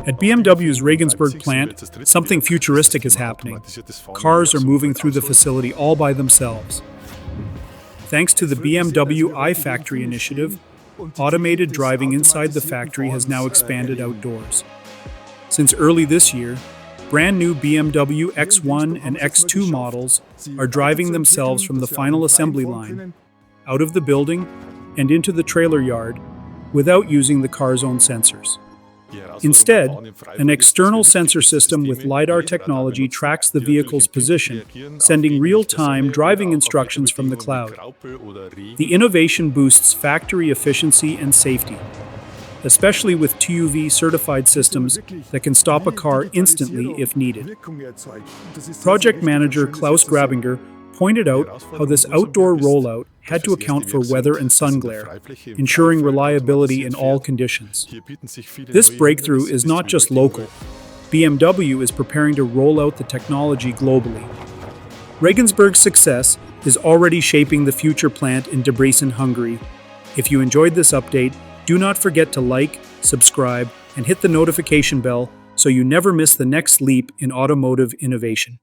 At BMW's Regensburg plant, something futuristic is happening. Cars are moving through the facility all by themselves. Thanks to the BMW iFACTORY initiative, automated driving inside the factory has now expanded outdoors. Since early this year, brand new BMW X1 and X2 models are driving themselves from the final assembly line, out of the building, and into the trailer yard without using the car's own sensors. Instead, an external sensor system with LiDAR technology tracks the vehicle's position, sending real-time driving instructions from the cloud. The innovation boosts factory efficiency and safety, especially with TÜV-certified systems that can stop a car instantly if needed. Project manager Klaus Grabinger pointed out how this outdoor rollout had to account for weather and sun glare, ensuring reliability in all conditions. This breakthrough is not just local. BMW is preparing to roll out the technology globally. Regensburg's success is already shaping the future plant in Debrecen, Hungary. If you enjoyed this update, do not forget to like, subscribe, and hit the notification bell so you never miss the next leap in automotive innovation.